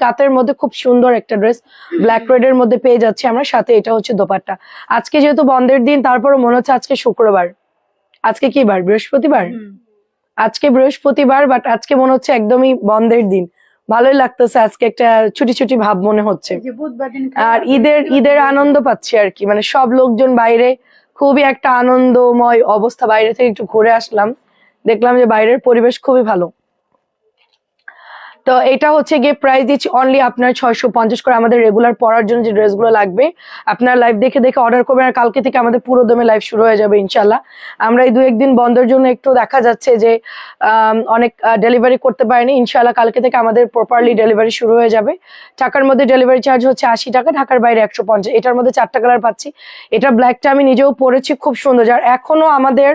কাতের মধ্যে খুব সুন্দর একটা ড্রেস ব্ল্যাক রেড এর মধ্যে পেয়ে যাচ্ছি আমরা, সাথে এটা হচ্ছে দোপাট্টা। আজকে যেহেতু বন্ধের দিন, তারপরও মনে হচ্ছে আজকে শুক্রবার, আজকে কি বার? বৃহস্পতিবার। আজকে বৃহস্পতিবার, বাট আজকে মনে হচ্ছে একদমই বন্ধের দিন। ভালোই লাগতেছে, আজকে একটা ছুটি ছুটি ভাব মনে হচ্ছে। আর ঈদের আনন্দ পাচ্ছি আর কি, মানে সব লোকজন বাইরে, খুবই একটা আনন্দময় অবস্থা। বাইরে থেকে একটু ঘুরে আসলাম, দেখলাম যে বাইরের পরিবেশ খুবই ভালো। তো এটা হচ্ছে গিয়ে প্রাইস দিচ্ছি অনলি আপনার 650 করে। আমাদের রেগুলার পরার জন্য যে ড্রেসগুলো লাগবে আপনার লাইভ দেখে দেখে অর্ডার করবেন। আর কালকে থেকে আমাদের পুরো দমে লাইভ শুরু হয়ে যাবে ইনশাল্লাহ। আমরা এই 2-1 দিন বন্ধের জন্য একটু দেখা যাচ্ছে যে অনেক ডেলিভারি করতে পারিনি। ইনশাল্লাহ কালকে থেকে আমাদের প্রপারলি ডেলিভারি শুরু হয়ে যাবে। ঢাকার মধ্যে ডেলিভারি চার্জ হচ্ছে 80 টাকা, ঢাকার বাইরে 150। এটার মধ্যে 4টা কালার পাচ্ছি। এটা ব্ল্যাকটা আমি নিজেও পরেছি, খুব সুন্দর। যার এখনো আমাদের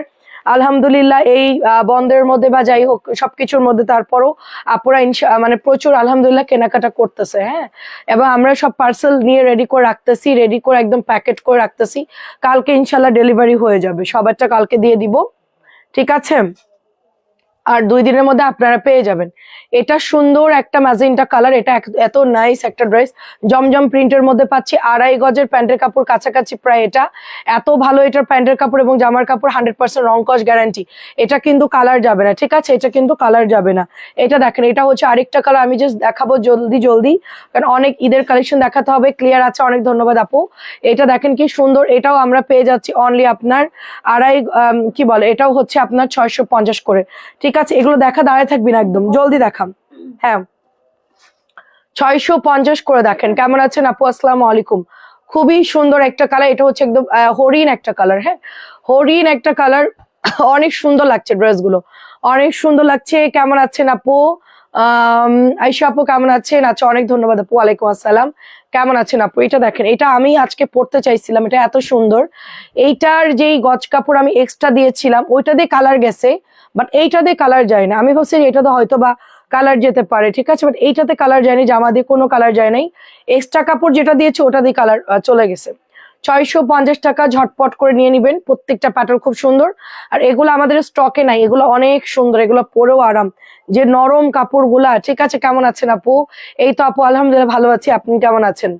আলহামদুলিল্লাহ এই বন্ধের মধ্যে বা যাই হোক সবকিছুর মধ্যে তারপরও আপুরা মানে প্রচুর আলহামদুলিল্লাহ কেনাকাটা করতেছে। হ্যাঁ, এবং আমরা সব পার্সেল নিয়ে রেডি করে রাখতেছি, রেডি করে একদম প্যাকেট করে রাখতেছি। কালকে ইনশাল্লাহ ডেলিভারি হয়ে যাবে, সবারটা কালকে দিয়ে দিব, ঠিক আছে? আর 2 দিনের মধ্যে আপনারা পেয়ে যাবেন। এটা সুন্দর একটা ম্যাজেন্টা কালার, এটা এত নাইস একটা ড্রেস, জমজম প্রিন্টের মধ্যে পাচ্ছি। 2.5 গজের প্যান্টের কাপড় কাছাকাছি প্রায়। এটা এত ভালো, এটার প্যান্টের কাপড় এবং জামার কাপড় 100% রং কস গ্যারান্টি। এটা কিন্তু কালার যাবে না, ঠিক আছে? এটা কিন্তু কালার যাবে না। এটা দেখেন, এটা হচ্ছে আরেকটা কালার, আমি জাস্ট দেখাবো জলদি জলদি, কারণ অনেক ঈদের কালেকশন দেখাতে হবে। ক্লিয়ার আছে? অনেক ধন্যবাদ আপু। এটা দেখেন কি সুন্দর, এটাও আমরা পেয়ে যাচ্ছি অনলি আপনার কি বলে, এটাও হচ্ছে আপনার 650 করে, ঠিক আছে? এগুলো দেখা দাঁড়ায় থাকবি না, একদম জলদি দেখাম। হ্যাঁ, 650 করে। দেখেন কেমন আছেন আপু? আসসালামু আলাইকুম। খুবই সুন্দর একটা কালার, এটা হচ্ছে একদম হরিণ একটা কালার। হ্যাঁ, হরিণ একটা কালার, অনেক সুন্দর লাগছে ড্রেসগুলো, অনেক সুন্দর লাগছে। কেমন আছেন আপু? আয়শা আপু কেমন আছেন? আচ্ছা, অনেক ধন্যবাদ আপু। ওয়ালাইকুম আসসালাম। কেমন আছেন আপু? এটা দেখেন, এটা আমি আজকে পড়তে চাইছিলাম, এটা এত সুন্দর। এইটার যেই গজ কাপড় আমি এক্সট্রা দিয়েছিলাম ওইটা দিয়ে কালার গেছে, বাট এইটা দিয়ে কালার যায় না। আমি ভাবছি এটাতে হয়তো বা কালার যেতে পারে, ঠিক আছে, বাট এইটাতে কালার যায়নি, জামা দিয়ে কোনো কালার যায় নাই। এক্সট্রা কাপড় যেটা দিয়েছে ওটা দিয়ে কালার চলে গেছে। 650 টাকা, ঝটপট করে নিয়ে নিবেন। প্রত্যেকটা প্যাটার্ন খুব সুন্দর, আর এগুলো আমাদের স্টকে নাই। এগুলো অনেক সুন্দর, এগুলো পরেও আরাম, যে নরম কাপড়গুলা, ঠিক আছে? কেমন আছেন আপু? এই তো আপু আলহামদুলিল্লাহ ভালো আছি, আপনি কেমন আছেন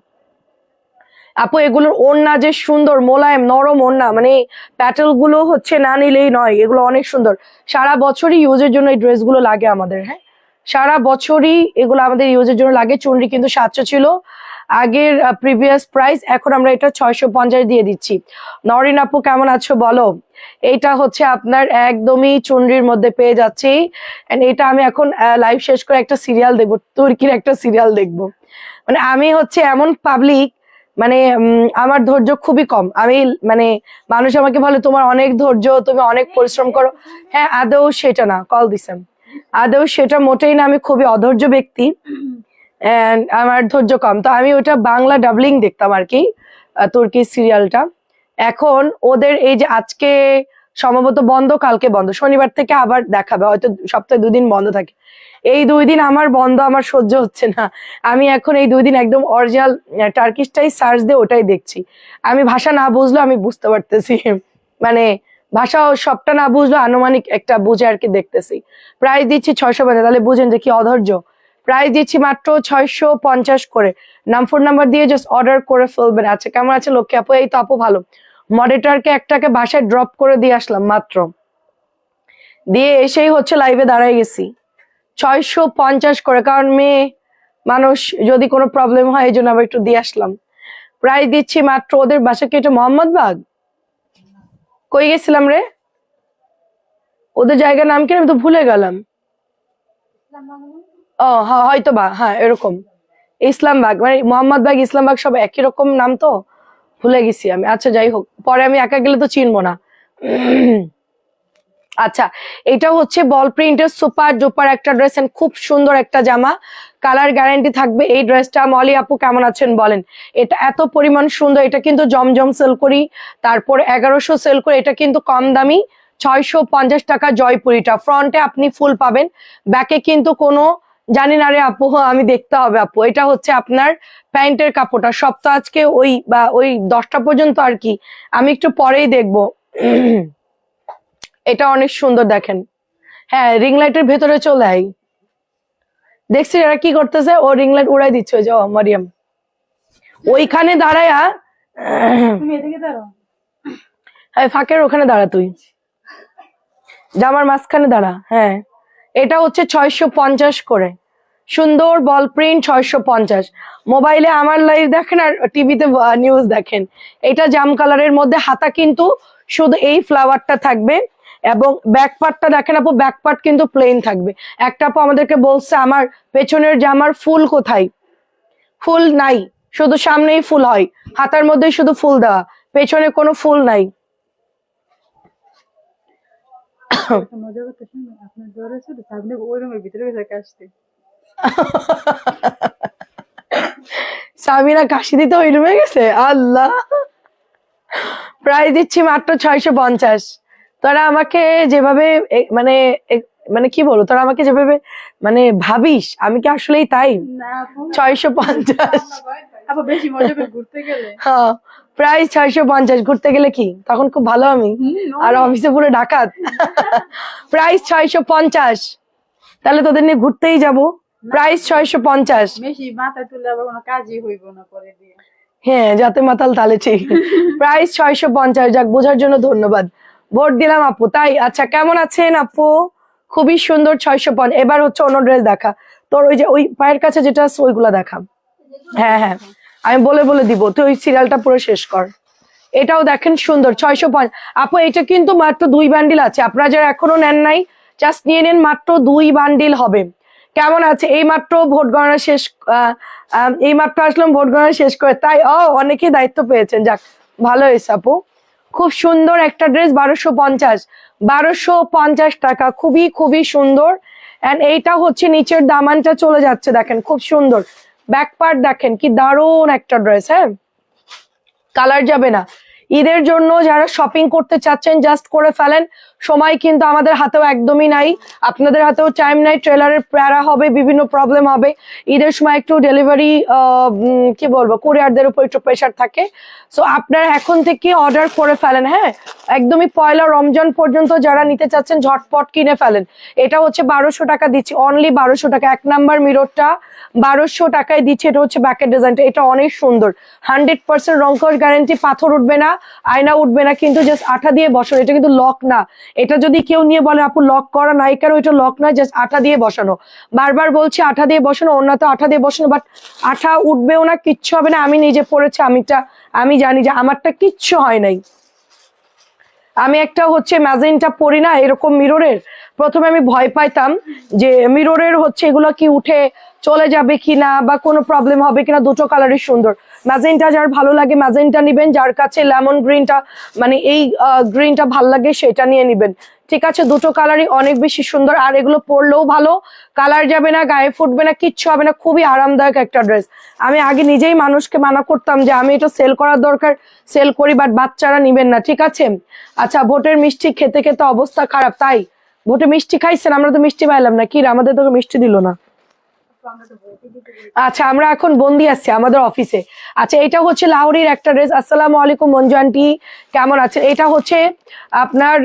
আপু? এগুলোর ওড়না যে সুন্দর, মোলায়েম নরম ওড়না, মানে প্যাটেল গুলো হচ্ছে না নিলেই নয়, এগুলো অনেক সুন্দর। সারা বছরই ইউজের জন্য এই ড্রেসগুলো লাগে আমাদের। হ্যাঁ, সারা বছরই এগুলো আমাদের ইউজের জন্য লাগে। চুনরি কিন্তু 700 ছিল আগের প্রিভিয়াস প্রাইস, এখন আমরা এটা 650 দিয়ে দিচ্ছি। নরিন আপু কেমন আছো বলো? এইটা হচ্ছে আপনার একদমই চুনরির মধ্যে পেয়ে যাচ্ছি। এটা আমি এখন লাইভ শেষ করে একটা সিরিয়াল দেখবো, তুর্কির একটা সিরিয়াল দেখবো। মানে আমি হচ্ছে এমন পাবলিক, মানে আমার ধৈর্য খুবই কম। আমি মানে মানুষ আমাকে বলে তোমার অনেক ধৈর্য, তুমি অনেক পরিশ্রম করো। হ্যাঁ, আদৌ সেটা না, কল দিছেন, আদৌ সেটা মোটেই না। আমি খুবই অধৈর্য ব্যক্তি, আমার ধৈর্য কম। তো আমি ওটা বাংলা ডাবলিং দেখতাম আর কি, তুর্কি সিরিয়ালটা। এখন ওদের এই যে আজকে সম্ভবত বন্ধ, কালকে বন্ধ, শনিবার থেকে আবার দেখাবে, হয়তো সপ্তাহে 2 দিন বন্ধ থাকে। এই 2 দিন আমার বন্ধ, আমার সহ্য হচ্ছে না। আমি এখন এই 2 দিন একদম অরিজিনাল টার্কিশটাই সার্চ দিয়ে ওটাই দেখছি। আমি ভাষা না বুঝলেও আমি বুঝতে পারতেছি, মানে ভাষা সবটা না বুঝলেও আনুমানিক একটা বুঝে আর কি দেখতেছি। প্রাইস দিচ্ছি 650, তাহলে বুঝেন যে কি অধৈর্য। প্রাইস দিচ্ছি মাত্র 650 করে। ফোন নাম্বার দিয়ে জাস্ট অর্ডার করে ফেলবেন। আচ্ছা, কেমন আছে লক্ষ্মী আপু? এই তো আপু ভালো। মডারেটরকে একটাকে বাসায় ড্রপ করে দিয়ে আসলাম মাত্র, দিয়ে এসেই হচ্ছে লাইভে দাঁড়ায় গেছি। 650 করে, কারণ মেয়ে মানুষ যদি কোনো প্রবলেম হয় এই জন্য আবার একটু দিয়ে আসলাম। প্রাইস দিচ্ছি মাত্র, ওদের বাসা কি এটা মোহাম্মদবাগ? কই গেছিলাম রে, ওদের জায়গার নাম কি আমি তো ভুলে গেলাম। ও হয়তো বা, হ্যাঁ এরকম ইসলামবাগ, মানে মোহাম্মদবাগ ইসলামবাগ সব একই রকম নাম, তো ভুলে গেছি আমি। আচ্ছা যাই হোক, পরে আমি একা গেলে তো চিনবো না। আচ্ছা, এটা হচ্ছে বল প্রিন্টের সুপার ডুপার একটা ড্রেস, খুব সুন্দর একটা জামা, কালার গ্যারান্টি থাকবে এই ড্রেসটা। মলি আপু কেমন আছেন বলেন? এটা এত পরিমাণ সুন্দর, এটা কিন্তু জমজম সেল করি, তারপর 1100 সেল করি, এটা কিন্তু কম দামি 650 টাকা জয়পুরিটা। ফ্রন্টে আপনি ফুল পাবেন, ব্যাকে কিন্তু কোনো, জানি না রে আপু, আমি দেখতে হবে আপু। এটা হচ্ছে আপনার প্যান্টের কাপড়টা, সপ্তাহ আজকে ওই বা ওই 10টা পর্যন্ত আর কি, আমি একটু পরেই দেখবো। এটা অনেক সুন্দর দেখেন। হ্যাঁ, রিং লাইটের ভেতরে চলে আই, দেখছি এরা কি করতেছে, ও রিং লাইট উড়াই দিচ্ছে, ওই যে মারিয়াম ওইখানে দাঁড়ায়া, তুমি এদিকে দাঁড়াও। হ্যাঁ ফাঁকের ওখানে দাঁড়া, তুই জামার মাঝখানে দাঁড়া। হ্যাঁ এটা হচ্ছে 650 করে, সুন্দর বল প্রিন্ট 650। মোবাইলে আমার লাইভ দেখেন আর টিভিতে নিউজ দেখেন। এটা জাম কালারের মধ্যে, হাতা কিন্তু শুধু এই ফ্লাওয়ারটা থাকবে এবং ব্যাক পার্টটা দেখেন আপু, ব্যাক পার্ট কিন্তু প্লেন থাকবে। একটা আপু আমাদেরকে বলছে আমার পেছনের জামার ফুল কোথায়, ফুল নাই, শুধু সামনেই ফুল হয়, হাতার মধ্যে শুধু ফুল দেওয়া, পেছনে কোনো ফুল নাই। মজা করতেছেন আপনার জ্বর আছে তো, আপনি ওই রুমের ভিতরে গেছে আসতে। সাবিনা কাশি দিতে ওই রুমে গেছে, আল্লাহ। প্রাইস দিচ্ছি মাত্র 650। তোরা আমাকে যেভাবে মানে মানে কি বলবো, তোরা আমাকে যেভাবে মানে ভাবিস, আমি কি আসলেই তাই? না আপু 650। আপু বেশি মজা করে ঘুরতে গেলে। হ্যাঁ প্রাইস 650, ঘুরতে গেলে কি তখন খুব ভালো আমি, আর অফিসে পুরো ডাকাত। প্রাইস 650, তাহলে তোদের নিয়ে ঘুরতেই যাব। প্রাইস 650। বেশি মাথায় তুলে আবার কোনো কাজই হইব না পরে দিয়ে। হ্যাঁ যাতে মাতাল তালে ঠিক। প্রাইস 650, যাক বোঝার জন্য ধন্যবাদ, ভোট দিলাম আপু তাই। আচ্ছা কেমন আছেন আপু? খুবই সুন্দর 650। এবার হচ্ছে অন্য ড্রেস দেখা, তোর ওই যে ওই পায়ের কাছে যেটা আছে ওইগুলা দেখা। হ্যাঁ হ্যাঁ আমি বলে বলে দিব, তুই ওই সিরিয়ালটা পুরো শেষ কর। এটাও দেখেন সুন্দর 650। আপু এটা কিন্তু মাত্র 2 বান্ডিল আছে, আপনারা যারা এখনো নেন নাই জাস্ট নিয়ে নেন, মাত্র 2 বান্ডিল হবে। কেমন আছে? এই মাত্র ভোট গণনা শেষ, এই মাত্র আসলাম ভোট গণনা শেষ করে, তাই অনেকেই দায়িত্ব পেয়েছেন, যাক ভালো হয়েছে আপু। খুব সুন্দর একটা ড্রেস, 1250, 1250 টাকা, খুবই খুবই সুন্দর। এন্ড এইটা হচ্ছে নিচের দামানটা চলে যাচ্ছে, দেখেন খুব সুন্দর। ব্যাক পার্ট দেখেন কি দারুণ একটা ড্রেস। হ্যাঁ কালার যাবে না। ঈদের জন্য যারা শপিং করতে চাচ্ছেন জাস্ট করে ফেলেন, সময় কিন্তু আমাদের হাতেও একদমই নাই, আপনাদের হাতেও টাইম নাই, ট্রেলারের প্যারা হবে, বিভিন্ন প্রবলেম হবে। ঈদের সময় একটু ডেলিভারি কি বলবো, কুরিয়ারদের উপর একটু প্রেশার থাকে। সো আপনারা এখন থেকে অর্ডার করে ফেলেন। হ্যাঁ একদমই পয়লা রমজান পর্যন্ত যারা নিতে চাচ্ছেন ঝটপট কিনে ফেলেন। এটা হচ্ছে 1200 টাকা দিচ্ছি, অনলি 1200 টাকা। 1 নাম্বার মিররটা 1200 টাকায় দিচ্ছে। এটা হচ্ছে ব্যাকের ডিজাইনটা, এটা অনেক সুন্দর, 100% রংকশ গ্যারান্টি, পাথর উঠবে না, আয়না উঠবে না, কিন্তু জাস্ট আঠা দিয়ে বসানো। এটা কিন্তু লক না, এটা যদি কেউ নিয়ে বলে আপু লক করা নাই কেন, এটা লক না, জাস্ট আঠা দিয়ে বসানো। বারবার বলছি আঠা দিয়ে বসানো, অন্য তো আঠা দিয়ে বসানো, বাট আঠা উঠবেও না, কিচ্ছু হবে না। আমি নিজে পড়েছি, আমি জানি যে আমারটা কিচ্ছু হয় নাই। আমি একটা হচ্ছে ম্যাজেন্টা পরি না এরকম মিররের, প্রথমে আমি ভয় পাইতাম যে মিররের হচ্ছে এগুলো কি উঠে চলে যাবে কিনা বা কোনো প্রবলেম হবে কিনা। দুটো কালারই সুন্দর, ম্যাজেন্টা যার ভালো লাগে ম্যাজেন্টা নিবেন, যার কাছে লেমন গ্রিনটা মানে এই গ্রিনটা ভাল লাগে সেটা নিয়ে নিবেন। ঠিক আছে, দুটো কালারই অনেক বেশি সুন্দর, আর এগুলো পরলেও ভালো, কালার যাবে না, গায়ে ফুটবে না, কিচ্ছু হবে না, খুবই আরামদায়ক একটা ড্রেস। আমি আগে নিজেই মানুষকে মানা করতাম যে আমি এটা সেল করার দরকার, সেল করি, বাট বাচ্চারা নিবেন না। ঠিক আছে। আচ্ছা ভোটের মিষ্টি খেতে খেতে অবস্থা খারাপ, তাই ভোটে মিষ্টি খাইছেন? আমরা তো মিষ্টি পাইলাম না, কি রে আমাদের তোকে মিষ্টি দিল না। আচ্ছা আমরা এখন বন্দি আছি আমাদের অফিসে। আচ্ছা এটা হচ্ছে লাহোরির একটা ড্রেস। আসসালামু আলাইকুম মঞ্জু আন্টি, কেমন আছে? এটা হচ্ছে আপনার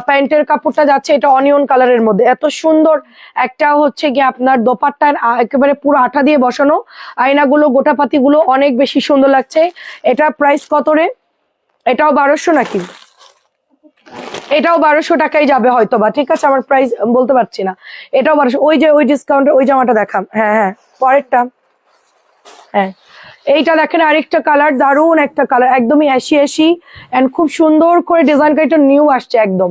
প্যান্টের কাপড়টা যাচ্ছে এটা অনিয়ন কালারের মধ্যে, এত সুন্দর একটা হচ্ছে গিয়ে আপনার দোপাট্টা একেবারে পুরো আঠা দিয়ে বসানো, আয়নাগুলো গোটাপাতি গুলো অনেক বেশি সুন্দর লাগছে। এটা প্রাইস কত রে? এটাও 1200 নাকি? এটাও 1200 টাকাই যাবে হয়তো বা, ঠিক আছে আমার প্রাইস বলতে পারছি না। এটাও 1200। ওই যে ওই ডিসকাউন্টে ওই জামাটা দেখাম। হ্যাঁ হ্যাঁ পরেরটা, হ্যাঁ এইটা দেখেন আরেকটা কালার, দারুন একটা কালার, একদমই অ্যাশি অ্যাশি এন্ড খুব সুন্দর করে ডিজাইন করে, এটা নিউ আসছে একদম,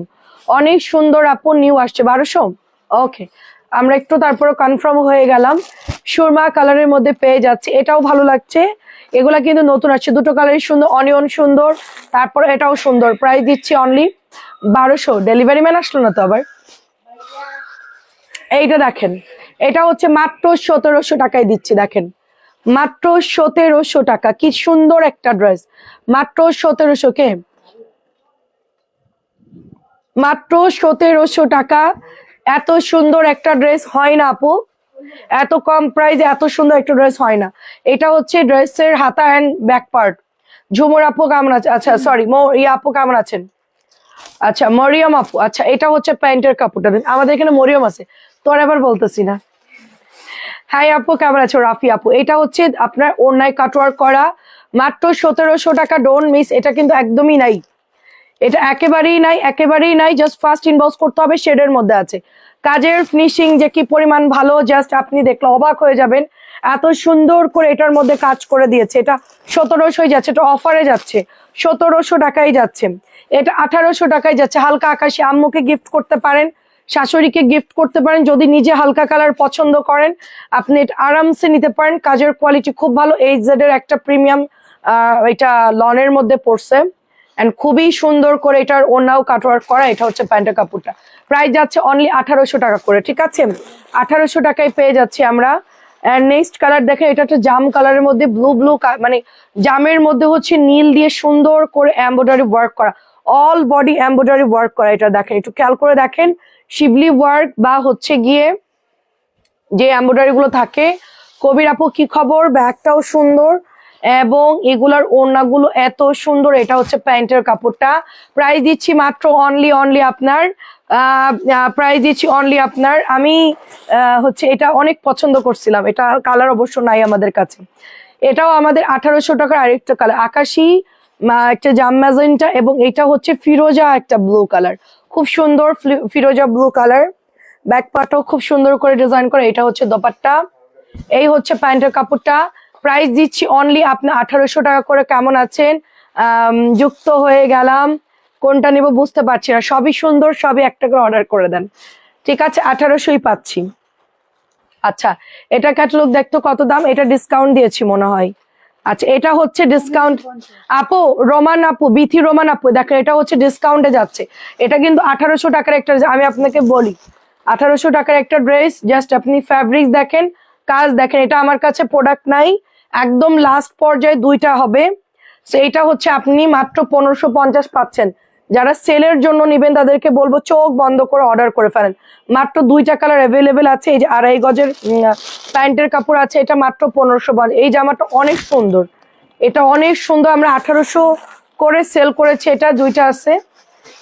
অনেক সুন্দর আপু, নিউ আসছে 1200। ওকে আমরা একটু তারপরে কনফার্ম হয়ে গেলাম। সুরমা কালারের মধ্যে পেয়ে যাচ্ছে, এটাও ভালো লাগছে। এগুলা কিন্তু নতুন আসছে, দুটো কালারই সুন্দর, অনিয়ন সুন্দর, তারপর এটাও সুন্দর। প্রাইস দিচ্ছি অনলি 1200। ডেলিভারি ম্যান আসলো না তো আবার। এইটা দেখেন, এটা হচ্ছে মাত্র 1700 টাকায় দিচ্ছি, দেখেন মাত্র 1700 টাকা, কি সুন্দর একটা ড্রেস, মাত্র 1700। কে মাত্র 1700 টাকা, এত সুন্দর একটা ড্রেস হয় না আপু, এত কম প্রাইসে এত সুন্দর একটা ড্রেস হয় না। এটা হচ্ছে ড্রেসের হাতা অ্যান্ড ব্যাক পার্ট। ঝুমুর আপু কেমন আছে? আচ্ছা সরি আপু কেমন আছেন? আচ্ছা মরিয়ম আপু, আচ্ছা এটা হচ্ছে প্যান্টের কাপড়টা, আমাদের এখানে মরিয়ম আছে, তোর আবার বলতেছি না। হাই আপু, কেমন আছো? রাফি আপু, এটা হচ্ছে আপনার ওড়নায় কাটওয়ার্ক করা, মাত্র 1700 টাকা। ডোন্ট মিস, এটা কিন্তু একদমই নাই, এটা একেবারেই নাই, একেবারেই নাই। জাস্ট ফার্স্ট ইনবক্স করতে হবে, শেডের মধ্যে আছে। কাজের ফিনিশিং যে কি পরিমাণ ভালো, জাস্ট আপনি দেখলে অবাক হয়ে যাবেন। এত সুন্দর করে এটার মধ্যে কাজ করে দিয়েছে। এটা 1700 যাচ্ছে, এটা অফারে যাচ্ছে, 1700 টাকায় যাচ্ছে। এটা 1800 টাকায় যাচ্ছে। হালকা আকাশি, আম্মুকে গিফট করতে পারেন, শাশুড়িকে গিফট করতে পারেন। যদি নিজে হালকা কালার পছন্দ করেন, আপনি এটা আরামসে নিতে পারেন। কাজের কোয়ালিটি খুব ভালো। এইচজেড এর একটা প্রিমিয়াম, এটা লনের মধ্যে পড়ছে, এন্ড খুবই সুন্দর করে এটার ওড়নাও কাটওয়ার্ক করা। এটা হচ্ছে প্যান্টের কাপড়টা, প্রাইস যাচ্ছে অনলি 1800 টাকা করে, ঠিক আছে? 1800 টাকায় পেয়ে যাচ্ছি আমরা। এন্ড নেক্সট কালার দেখেন, এটা একটা জাম কালারের মধ্যে ব্লু ব্লু, মানে জামের মধ্যে হচ্ছে নীল দিয়ে সুন্দর করে এমব্রয়ডারি ওয়ার্ক করা, অল বডি এমব্রয়ডারি ওয়ার্ক করা। এটা দেখেন, একটু খেয়াল করে দেখেন, শিবলি ওয়ার্ক বা হচ্ছে গিয়ে যে এমব্রয়ডারি গুলো থাকে। কবির আপু কি খবর? ব্যাগটাও সুন্দর এবং এগুলার ওড়নাগুলো এত সুন্দর। এটা হচ্ছে প্যান্টের কাপড়টা, প্রাইস দিচ্ছি মাত্র অনলি আপনার প্রাইস দিচ্ছি অনলি আপনার। আমি হচ্ছে এটা অনেক পছন্দ করছিলাম, এটা কালার অবশ্য নাই আমাদের কাছে। এটাও আমাদের 1800 টাকার আরেকটা কালার, আকাশি একটা জাম ম্যাজেন্টা, এবং এটা হচ্ছে ফিরোজা একটা ব্লু কালার, খুব সুন্দর ফিরোজা ব্লু কালার। ব্যাক পার্টও খুব সুন্দর করে ডিজাইন করে। এটা হচ্ছে দোপাট্টা, এই হচ্ছে প্যান্টের কাপড়টা। প্রাইস দিচ্ছি অনলি আপনার 1800 টাকা করে। কেমন আছেন? যুক্ত হয়ে গেলাম, কোনটা নিব বুঝতে পারছি না। সবই সুন্দর, সবই একটা করে অর্ডার করে দেন, ঠিক আছে? 1800ই পাচ্ছি। আচ্ছা, এটা ক্যাটালগ দেখতো কত দাম? এটা ডিসকাউন্ট দিয়েছি মনে হয়। আচ্ছা, এটা হচ্ছে ডিসকাউন্ট। আপু রোমান আপু, বিথি রোমান আপু, দেখেন এটা হচ্ছে ডিসকাউন্টে যাচ্ছে। এটা কিন্তু 1800 টাকার একটা, আমি আপনাকে বলি 1800 টাকার একটা ড্রেস। জাস্ট আপনি ফ্যাব্রিক্স দেখেন, কাজ দেখেন। এটা আমার কাছে প্রোডাক্ট নাই, একদম লাস্ট পর্যায়ে দুইটা হবে। তো এটা হচ্ছে আপনি মাত্র 1550 পাচ্ছেন। যারা সেলের জন্য নিবেন তাদেরকে বলবো চোখ বন্ধ করে অর্ডার করে ফেলেন। মাত্র দুইটা কালার অ্যাভেলেবেল আছে। এই যে 2.5 গজের প্যান্টের কাপড় আছে, এটা মাত্র 1550। এই জামাটা অনেক সুন্দর, এটা অনেক সুন্দর। আমরা 1800 করে সেল করেছি, এটা দুইটা আছে,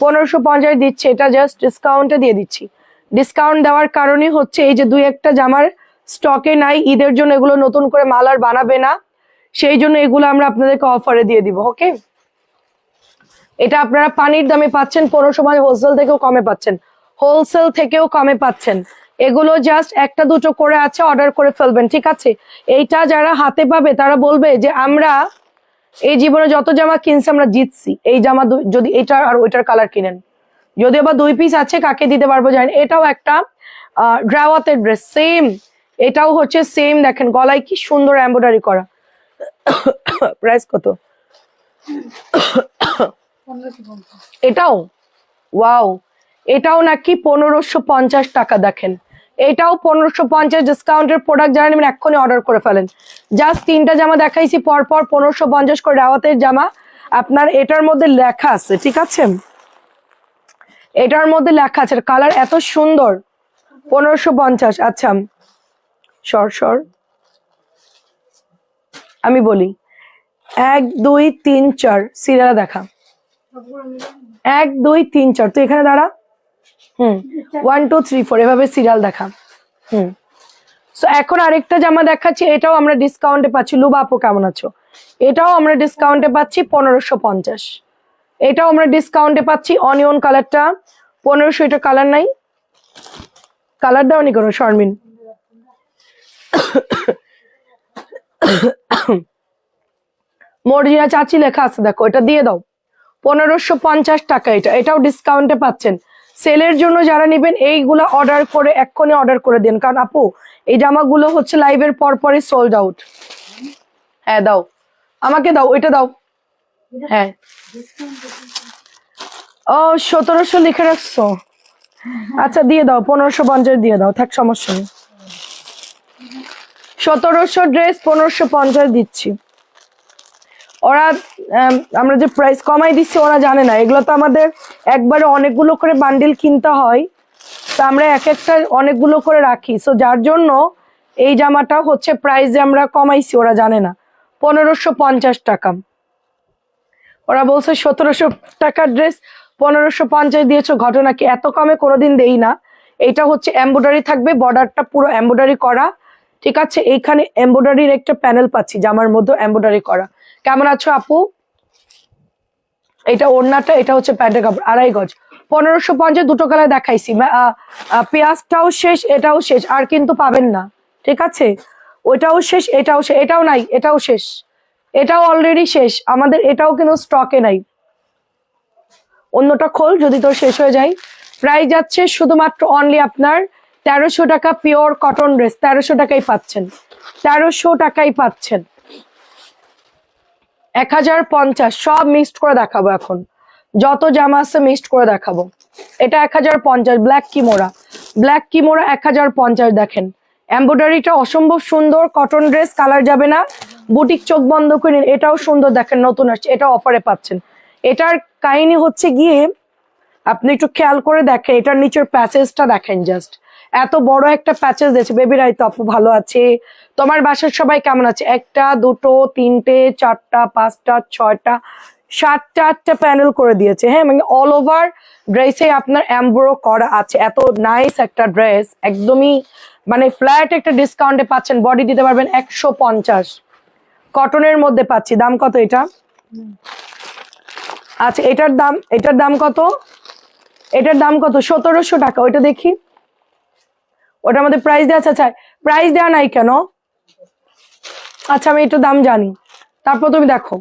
1550 দিচ্ছে। এটা জাস্ট ডিসকাউন্টে দিয়ে দিচ্ছি। ডিসকাউন্ট দেওয়ার কারণই হচ্ছে এই যে দুই একটা জামার স্টকে নাই, ঈদের জন্য এগুলো নতুন করে মাল আর বানাবে না, সেই জন্য এগুলো আমরা আপনাদেরকে অফারে দিয়ে দিব। ওকে, এটা আপনারা পানির দামে পাচ্ছেন, 1550 হোলসেল থেকেও কমে পাচ্ছেন, হোলসেল থেকেও কমে পাচ্ছেন। এগুলো জাস্ট একটা দুটো করে আছে, অর্ডার করে ফেলবেন, ঠিক আছে? এইটা যারা হাতে পাবে তারা বলবে যে আমরা এই জীবনে যত জামা কিনছি আমরা জিতছি। এই জামা যদি এটার আর ওইটার কালার কিনেন, যদিও বা 2 পিস আছে, কাকে দিতে পারবো জানেন। এটাও একটা ড্রাওয়াতের ড্রেস, সেম। এটাও হচ্ছে সেম, দেখেন গলায় কি সুন্দর এমব্রয়ডারি করা। প্রাইস কত? 1550। এটাও ওয়াও, এটাও নাকি 1550 টাকা। দেখেন এটাও 1550 ডিসকাউন্টের প্রোডাক্ট। যারা নেবেন এক্ষুনি অর্ডার করে ফেলেন। জাস্ট 3টা জামা দেখাইছি পরপর 1550 করে রাওয়াতের জামা। আপনার এটার মধ্যে লেখা আছে, ঠিক আছে? এটার মধ্যে লেখা আছে, কালার এত সুন্দর, 1550। আচ্ছা সর আমি বলি 1 2 3 4 সিরিয়াল দেখা, 1 2 3 4, তুই এখানে দাঁড়া। 1 2 3 4 এভাবে সিরিয়াল দেখা। সো এখন আরেকটা জামা দেখাচ্ছি, এটাও আমরা ডিসকাউন্টে পাচ্ছি। লুবা আপু কেমন আছো? এটাও আমরা ডিসকাউন্টে পাচ্ছি 1550। এটাও আমরা ডিসকাউন্টে পাচ্ছি। অনিয়ন কালারটা 1500। এটা কালার নাই, কালার দাওনি কোনো শর্মিন? মর্জিনা চাচি লেখা আছে, দেখো এটা দিয়ে দাও, 1550 টাকা। এটাও ডিসকাউন্টে পাচ্ছেন। সেলের জন্য যারা নেবেন এইগুলা অর্ডার করে এক্ষুনি অর্ডার করে দিন, কারণ আপু এই জামাগুলো হচ্ছে লাইভের পরপরই সোল্ড আউট। হ্যাঁ দাও, আমাকে দাও, ওইটা দাও। হ্যাঁ, ও 1700 লিখে রাখছো, আচ্ছা দিয়ে দাও, 1550 দিয়ে দাও, থাক সমস্যা নেই। 1700 ড্রেস 1550 দিচ্ছি। ওরা আমরা যে প্রাইস কমাই দিচ্ছি ওরা জানে না, এগুলো তো আমাদের একবারে অনেকগুলো করে বান্ডিল কিনতে হয়, তো আমরা এক একটা অনেকগুলো করে রাখি। সো যার জন্য এই জামাটা হচ্ছে প্রাইস যে আমরা কমাইছি ওরা জানে না, 1550 টাকা। ওরা বলছে 1700 টাকার ড্রেস 1550 দিয়েছো, ঘটনা কি? এত কমে কোনোদিন দেই না। এটা হচ্ছে এমব্রয়ডারি থাকবে, বর্ডারটা পুরো এমব্রয়ডারি করা, ঠিক আছে, এইখানে এমব্রয়ডারির একটা প্যানেল পাচ্ছি, জামার মধ্যে এমব্রয়ডারি করা। কেমন আছো আপু? এটা ওড়নাটা, এটা হচ্ছে প্যান্টের কাপড়, 2.5 গজ, 1550। দুটো কালার দেখাইছি, পেঁয়াজটাও শেষ, এটাও শেষ, আর কিন্তু পাবেন না। ঠিক আছে, ওইটাও শেষ, এটাও শেষ, এটাও নাই, এটাও শেষ, এটাও অলরেডি শেষ আমাদের, এটাও কিন্তু স্টকে নাই। অন্যটা খোল যদি তোর শেষ হয়ে যায়। প্রাইস যাচ্ছে শুধুমাত্র অনলি আপনার 1300 টাকা, পিওর কটন ড্রেস 1300 টাকাই পাচ্ছেন, 1300 টাকাই পাচ্ছেন। 1050 সব মিক্সড করে দেখাবো এখন, যত জামা আছে মিক্সড করে দেখাবো। এটা 1050 ব্ল্যাক কিমোরা, ব্ল্যাক কিমোরা 1050। দেখেন এমব্রয়ডারিটা অসম্ভব সুন্দর, কটন ড্রেস, কালার যাবে না, বুটিক চোখ বন্ধ করে নিন। এটাও সুন্দর, দেখেন নতুন আসছে, এটা অফারে পাচ্ছেন। এটার কাহিনী হচ্ছে গিয়ে আপনি একটু খেয়াল করে দেখেন, এটার নিচের প্যাচেসটা দেখেন, জাস্ট এত বড় একটা প্যাচেস দিয়েছে। বেবি রাই তো আপু ভালো আছে, তোমার বাসার সবাই কেমন আছে? 1টা 2টো 3টে 4টা 5টা 6টা 7টা 8টা প্যানেল করে দিয়েছে। হ্যাঁ, মানে অল ওভার ড্রেসে আপনার এমব্রো করা আছে। এত নাইস একটা ড্রেস, একদমই মানে ফ্ল্যাট একটা ডিসকাউন্টে পাচ্ছেন। বডি দিতে পারবেন 150, কটনের মধ্যে পাচ্ছি। দাম কত এটা? আচ্ছা, এটার দাম কত? এটার দাম কত? 1700 টাকা। ওইটা দেখি, ওটার মধ্যে প্রাইস দেওয়া আছে? আচ্ছা, প্রাইস দেওয়া নাই কেন? আচ্ছা, আমি একটু দাম জানি, তারপর তুমি দেখো।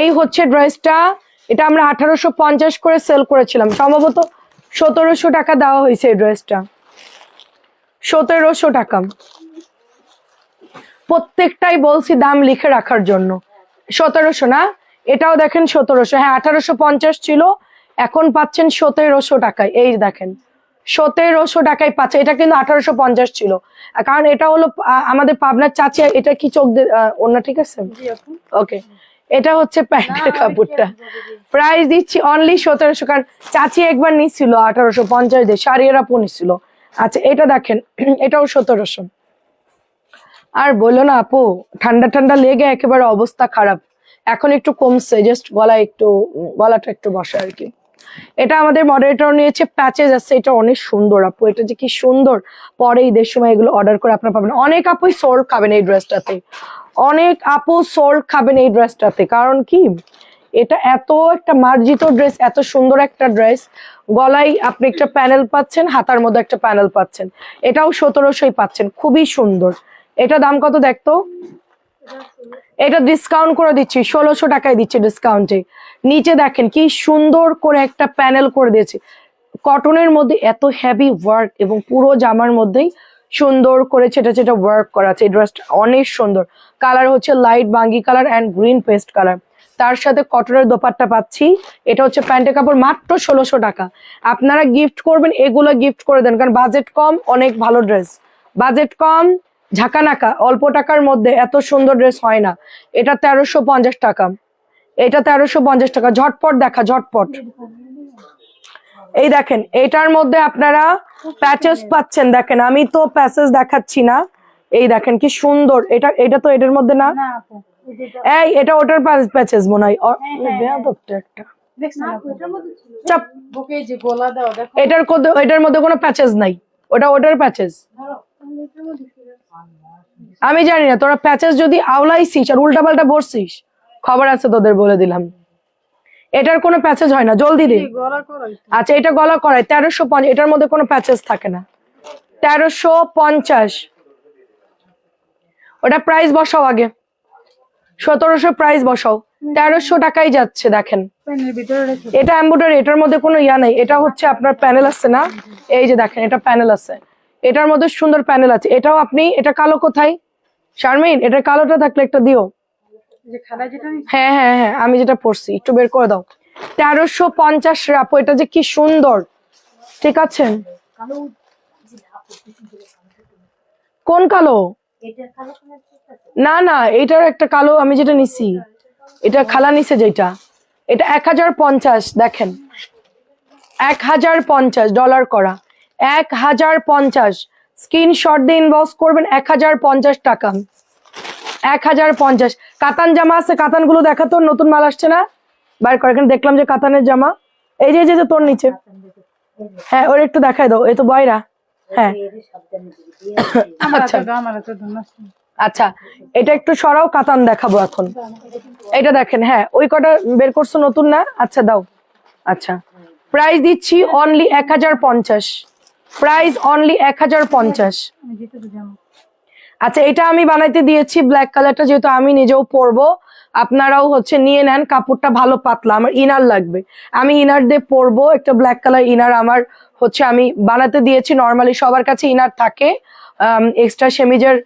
এই হচ্ছে ড্রেসটা, এটা আমরা 1850 করে সেল করেছিলাম, সম্ভবত 1700 টাকা দেওয়া হয়েছে এই ড্রেসটা, 1700 টাকা। প্রত্যেকটাই বলছি দাম লিখে রাখার জন্য। 1700 না, এটাও দেখেন 1700। হ্যাঁ, 1850 ছিল, এখন পাচ্ছেন 1700 টাকায়। এই দেখেন 1700 টাকায় পাচ্ছে। এটা কিন্তু 1850 ছিল, কারণ এটা হলো আমাদের পাবনার চাচি। এটা কি চোখ অন্য ঠিক আছে? ওকে, এটা হচ্ছে প্যান্টের কাপড়টা। প্রাইস দিচ্ছি অনলি 1700, কারণ চাচি একবার নিচ্ছিল 1850 দিয়ে, শাড়িরা নিচ্ছিল। আচ্ছা, এটা দেখেন, এটাও 1700। আর বললো না আপু, ঠান্ডা ঠান্ডা লেগে একেবারে অবস্থা খারাপ, এখন একটু কমছে, জাস্ট গলাটা একটু বসে আর কি। এটা আমাদের মডারেটর নিয়েছে, প্যাচেস আছে, এটা অনেক সুন্দর আপু, এটা যে কি সুন্দর। পরে ঈদের সময় এগুলো অর্ডার করে আপনারা পাবেন। অনেক আপুই সোল্ড খাবেন এই ড্রেসটাতে, অনেক আপু সোল্ড খাবেন এই ড্রেসটাতে। কারণ কি, এটা এত একটা মার্জিত ড্রেস, এত সুন্দর একটা ড্রেস। গলায় আপনি একটা প্যানেল পাচ্ছেন, হাতার মধ্যে একটা প্যানেল পাচ্ছেন, এটাও 1700 পাচ্ছেন, খুবই সুন্দর। এটা দাম কত দেখতো? এটা ডিসকাউন্ট করে দিচ্ছি, 1600 টাকায় দিচ্ছে ডিসকাউন্টে। নিচে দেখেন কি সুন্দর করে একটা প্যানেল করে দিয়েছে, কটনের মধ্যে এত হেভি ওয়ার্ক, এবং পুরো জামার মধ্যেই সুন্দর করে ছেটা ছেটা ওয়ার্ক করা আছে। এই ড্রেসটা অনেক সুন্দর, কালার হচ্ছে লাইট বাঙ্গি colour and green paste colour, তার সাথে কটনের দোপাট্টা পাচ্ছি। এটা হচ্ছে প্যান্টের কাপড়, মাত্র 1600 টাকা। আপনারা গিফট করবেন, এগুলো গিফট করে দেন, কারণ বাজেট কম, অনেক ভালো ড্রেস, বাজেট কম, ঝাঁকানাকা, অল্প টাকার মধ্যে এত সুন্দর ড্রেস হয় না। এটা 1350 টাকা, এটা 1350 টাকা। ঝটপট দেখা, ঝটপট। এই দেখেন, এটার মধ্যে আপনারা প্যাচেস পাচ্ছেন, দেখেন আমি তো প্যাচেস দেখাচ্ছি না, এই দেখেন কি সুন্দর। এটা তো এটার মধ্যে না, এই এটা ওটার প্যাচেস মনে হয়, একটা চাপ। এটার মধ্যে কোনো প্যাচেস নাই, ওটার প্যাচেস আমি জানি না। তোরা প্যাচেস যদি আওলাইছিস আর উল্টাপাল্টা বসছিস, খবর আছে তোদের, বলে দিলাম। এটার কোনো প্যাচেজ হয় না, জলদি দে। আচ্ছা, এটা গলা করায় 1350, এটার মধ্যে কোনো প্যাচেজ থাকে না, 1350। ওটা প্রাইস বসাও আগে, 1700 প্রাইস বসাও, 1300 টাকাই যাচ্ছে। দেখেন এটা এমব্রয়ডারি, এটার মধ্যে কোনো ইয়া নাই। এটা হচ্ছে আপনার প্যানেল আছে না, এই যে দেখেন, এটা প্যানেল আছে, এটার মধ্যে সুন্দর প্যানেল আছে। এটাও আপনি, এটা কালো কোথায় শারমিন? এটা কালোটা থাকলে একটা দিও। হ্যাঁ হ্যাঁ হ্যাঁ, আমি যেটা পড়ছি একটু বের করে দাও। 1350 আপু, এটা যে কি সুন্দর। ঠিক আছে, কোন কালো? না না, এটার একটা কালো আমি যেটা নিছি, এটা খালা নিছে যেটা, এটা 1050। দেখেন 1050 ডলার করা, 1050। স্ক্রিনশট দিয়ে ইনবক্স করবেন, 1050 টাকা, 1050। কাতান জামা আছে, কাতান গুলো দেখাতো, নতুন মাল আসছে না, বাইর করে। এখানে দেখলাম যে কাতানের জামা, এই যে তোর নিচে, হ্যাঁ ওর একটু দেখাই দাও। এই তো বয়রা, হ্যাঁ আচ্ছা আমার তো নষ্ট আচ্ছা, এটা একটু সরাও, কাতান দেখাবো এখন। এটা দেখেন, হ্যাঁ ওই কটা বের করছো নতুন না? আচ্ছা দাও। আচ্ছা, প্রাইস দিচ্ছি অনলি 1050, প্রাইস অনলি 1050। আমি যেতে জামা আচ্ছা, এটা আমি বানাইতে দিয়েছি ব্ল্যাক কালারটা, যেহেতু আমি নিজেও পরবো, আপনারাও হচ্ছে নিয়ে নেন। কাপড়টা ভালো পাতলা, আমার ইনার লাগবে, আমি ইনার দিয়ে পরবো। একটা ব্ল্যাক কালার ইনার আমার হচ্ছে আমি বানাতে দিয়েছি। নর্মালি সবার কাছে ইনার থাকে, এক্সট্রা সেমিজের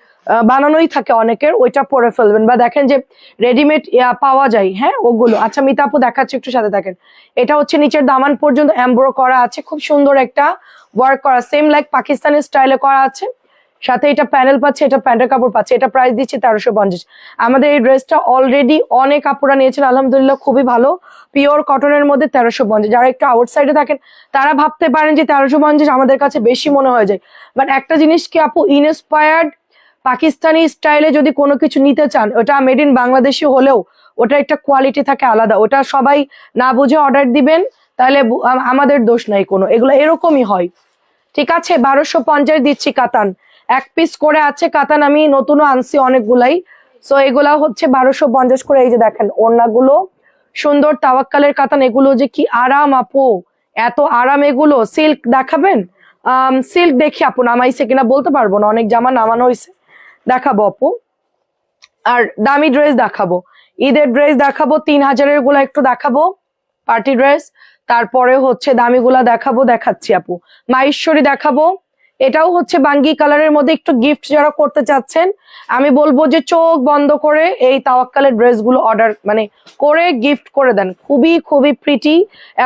বানানোই থাকে অনেকের, ওইটা পরে ফেলবেন। বা দেখেন যে রেডিমেড পাওয়া যায়, হ্যাঁ ওগুলো। আচ্ছা মিতা আপু দেখাচ্ছে, একটু সাথে থাকেন। এটা হচ্ছে নিচের দামান পর্যন্ত এমব্রো করা আছে, খুব সুন্দর একটা ওয়ার্ক করা, সেম লাইক পাকিস্তানি স্টাইলে করা আছে। সাথে এটা প্যানেল পাচ্ছে, এটা প্যান্টের কাপড় পাচ্ছে। এটা প্রাইস দিচ্ছি 1350। আমাদের এই ড্রেসটা অলরেডি অনেক আপুরা নিয়েছেন, আলহামদুলিল্লাহ খুবই ভালো, পিওর কটনের মধ্যে 1350। যারা একটু আউটসাইডে থাকেন তারা ভাবতে পারেন যে 1350 আমাদের কাছে বেশি মনে হয়ে যায়, বাট একটা জিনিস কি আপু, ইনস্পায়ার্ড পাকিস্তানি স্টাইলে যদি কোনো কিছু নিতে চান, ওটা মেড ইন বাংলাদেশি হলেও ওটা একটা কোয়ালিটি থাকে আলাদা। ওটা সবাই না বুঝে অর্ডার দিবেন, তাহলে আমাদের দোষ নাই কোনো, এগুলো এরকমই হয়। ঠিক আছে, 1250 দিচ্ছি। কাতান এক পিস করে আছে, কাতান আমি নতুনও আনছি অনেকগুলাই। সো এগুলা হচ্ছে 1250 করে। এই যে দেখেন ওড়নাগুলো সুন্দর তাওয়াক্কালের কাতান, এগুলো যে কি আরাম আপু, এত আরাম এগুলো। সিল্ক দেখাবেন? সিল্ক দেখি আপু নামাইছে কিনা বলতে পারবো না, অনেক জামা নামানো হয়েছে, দেখাবো আপু। আর দামি ড্রেস দেখাবো, ঈদের ড্রেস দেখাবো, 3000-এর গুলা একটু দেখাবো, পার্টি ড্রেস। তারপরে হচ্ছে দামি গুলা দেখাবো, দেখাচ্ছি আপু। মাহেশ্বরী দেখাবো, এটাও হচ্ছে বাঙ্গি কালারের মধ্যে একটু গিফট যারা করতে চাচ্ছেন, আমি বলবো যে চোখ বন্ধ করে এই তাওয়াক্কালের ড্রেস গুলো অর্ডার মানে করে গিফট করে দেন। খুবই খুবই প্রিটি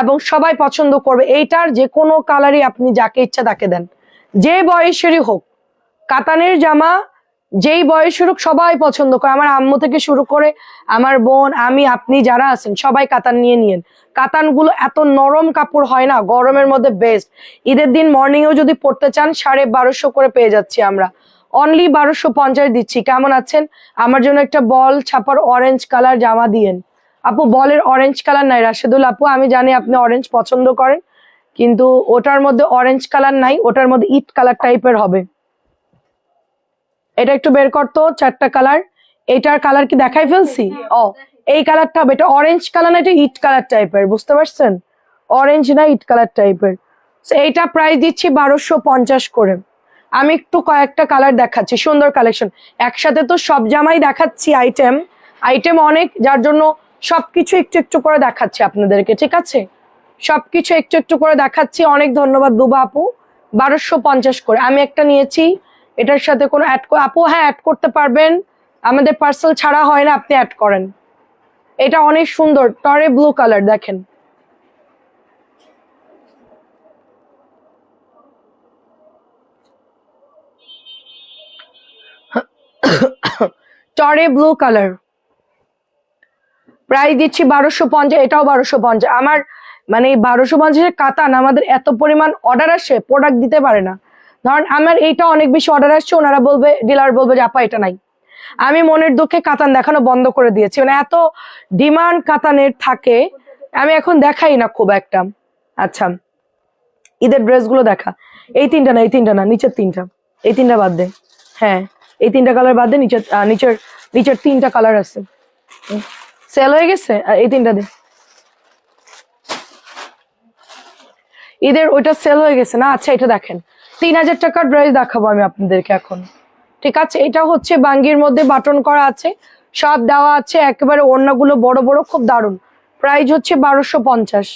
এবং সবাই পছন্দ করবে। এইটার যে কোনো কালারই আপনি যাকে ইচ্ছা তাকে দেন, যে বয়সেরই হোক। কাতানের জামা যেই বয়সের হোক সবাই পছন্দ করে, আমার আম্মু থেকে শুরু করে আমার বোন, আমি, আপনি যারা আছেন সবাই কাতান নিয়ে নিয়েন। কাতান গুলো এত নরম কাপড় হয় না, গরমের মধ্যে বেস্ট। ঈদের দিন মর্নিং এও যদি পড়তে চান 1250 করে পেয়ে যাচ্ছি আমরা, অনলি 1250 দিচ্ছি। কেমন আছেন? আমার জন্য একটা বল ছাপার অরেঞ্জ কালার জামা দিয়েন আপু। বলের অরেঞ্জ কালার নাই রাশেদুল আপু, আমি জানি আপনি অরেঞ্জ পছন্দ করেন, কিন্তু ওটার মধ্যে অরেঞ্জ কালার নাই, ওটার মধ্যে ইট কালার টাইপের হবে। এটা একটু বের করতো, 4টা কালার। এইটার কালার কি দেখাই ফেলছি? ও এই কালারটা হবে, এটা অরেঞ্জ কালার না, এটা ইট কালার টাইপের, বুঝতে পারছেন? অরেঞ্জ না ইট কালার টাইপের। এইটা প্রাইস দিচ্ছি 1250 করে। আমি একটু কয়েকটা কালার দেখাচ্ছি, সুন্দর কালেকশন। একসাথে তো সব জামাই দেখাচ্ছি, আইটেম আইটেম অনেক, যার জন্য সবকিছু একটু একটু করে দেখাচ্ছি আপনাদেরকে, ঠিক আছে? সবকিছু একটু একটু করে দেখাচ্ছি। অনেক ধন্যবাদ দুবা আপু। 1250 করে আমি একটা নিয়েছি। এটার সাথে কোনো অ্যাড আপু? হ্যাঁ অ্যাড করতে পারবেন, আমাদের পার্সেল ছাড়া হয় না, আপনি অ্যাড করেন। এটা অনেক সুন্দর, টরে ব্লু কালার, দেখেন। টরে ব্লু কালার, প্রাইস দিচ্ছি 1250। এটাও 1250। আমার মানে 1250-এর কাতান আমাদের এত পরিমাণ অর্ডার আসে, প্রোডাক্ট দিতে পারে না। ধরেন আমার এইটা অনেক বেশি অর্ডার আসছে, ওনারা বলবে, ডিলার বলবে যে আপা এটা নাই, আমি মনের দুঃখে কাতান দেখানো বন্ধ করে দিয়েছি। মানে এত ডিমান্ড কাতানের থাকে, আমি এখন দেখাই না খুব একটা। আচ্ছা, ঈদের ড্রেসগুলো দেখা। এই তিনটা না, এই তিনটা না, নিচের তিনটা, এই তিনটা বাদ দে। হ্যাঁ এই তিনটা কালার বাদ দে, নিচের নিচের নিচের তিনটা কালার আছে, সেল হয়ে গেছে। এই তিনটা দে, ঈদের ওইটা সেল হয়ে গেছে না। আচ্ছা এটা দেখেন, 3000 টাকার ড্রেস দেখাবো আমি আপনাদেরকে এখন, ঠিক আছে? এটা হচ্ছে বাঙ্গির মধ্যে বাটন করা আছে, সব দেওয়া আছে, একেবারে ওড়নাগুলো বড় বড়, খুব দারুণ। প্রাইস হচ্ছে 1250।